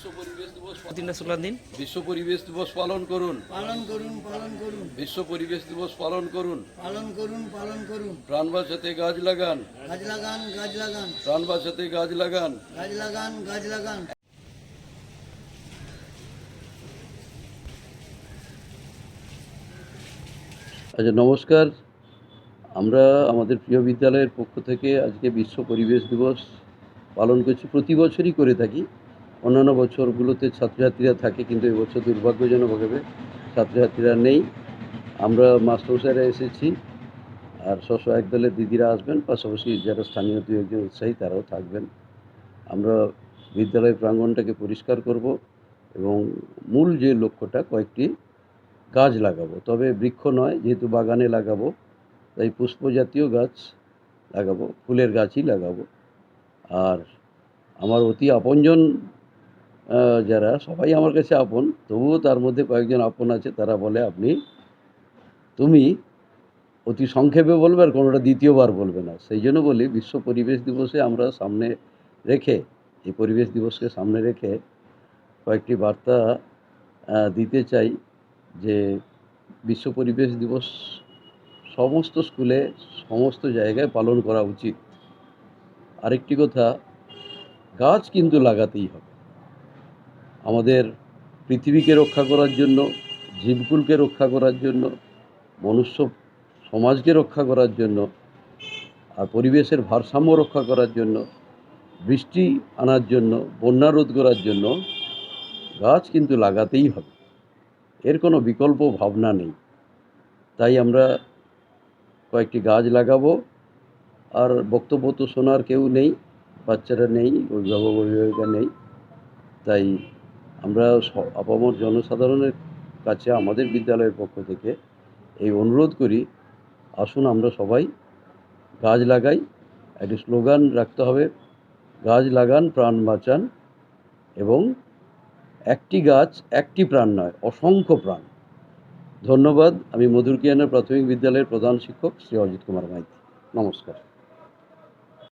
বিশ্ব পরিবেশ দিবস তিনটা স্লোগান দিন। বিশ্ব পরিবেশ দিবস পালন করুন, পালন করুন, পালন করুন, বিশ্ব পরিবেশ দিবস পালন করুন। পালন করুন, পালন করুন। প্রাণ বাঁচাতে গাছ লাগান, গাছ লাগান, গাছ লাগান, প্রাণ বাঁচাতে গাছ লাগান। গাছ লাগান, গাছ লাগান। আচ্ছা, নমস্কার। আমরা আমাদের প্রিয় বিদ্যালয়ের পক্ষ থেকে আজকে বিশ্ব পরিবেশ দিবস পালন করছি। প্রতি বছরই করে থাকি। অন্যান্য বছরগুলোতে ছাত্রছাত্রীরা থাকে, কিন্তু এবছর দুর্ভাগ্যজনকভাবে ছাত্রছাত্রীরা নেই। আমরা মাস্টারমশাইরা এসেছি, আর স্ব এক দলের দিদিরা আসবেন, পাশাপাশি যারা স্থানীয় দু একজন উৎসাহী তারাও থাকবেন। আমরা বিদ্যালয়ের প্রাঙ্গণটাকে পরিষ্কার করব এবং মূল যে লক্ষ্যটা কয়েকটি গাছ লাগাবো, তবে বৃক্ষ নয়, যেহেতু বাগানে লাগাবো তাই পুষ্প জাতীয় গাছ লাগাবো, ফুলের গাছই লাগাবো। আর আমার অতি আপনজন যারা, সবাই আমার কাছে আপন, তবুও তার মধ্যে কয়েকজন আপন আছে, তারা বলে তুমি অতি সংক্ষেপে বলবে আর কোনোটা দ্বিতীয়বার বলবে না। সেই জন্য বলি, বিশ্ব পরিবেশ দিবসে আমরা সামনে রেখে, এই পরিবেশ দিবসকে সামনে রেখে কয়েকটি বার্তা দিতে চাই যে বিশ্ব পরিবেশ দিবস সমস্ত স্কুলে সমস্ত জায়গায় পালন করা উচিত। আরেকটি কথা, গাছ কিন্তু লাগাতেই হবে। আমাদের পৃথিবীকে রক্ষা করার জন্য, জীবকুলকে রক্ষা করার জন্য, মনুষ্য সমাজকে রক্ষা করার জন্য, আর পরিবেশের ভারসাম্য রক্ষা করার জন্য, বৃষ্টি আনার জন্য, বন্যা রোধ করার জন্য গাছ কিন্তু লাগাতেই হবে। এর কোনো বিকল্প ভাবনা নেই। তাই আমরা কয়েকটি গাছ লাগাবো। আর বক্তব্য তো শোনার কেউ নেই, বাচ্চারা নেই, অভিভাবক অভিভাবিকা নেই। তাই আমরা আপামর জনসাধারণের কাছে আমাদের বিদ্যালয়ের পক্ষ থেকে এই অনুরোধ করি, আসুন আমরা সবাই গাছ লাগাই। একটি স্লোগান রাখতে হবে, গাছ লাগান প্রাণ বাঁচান, এবং একটি গাছ একটি প্রাণ নয়, অসংখ্য প্রাণ। ধন্যবাদ। আমি মধুরকিয়ানা প্রাথমিক বিদ্যালয়ের প্রধান শিক্ষক শ্রী অজিত কুমার মাইতি। নমস্কার।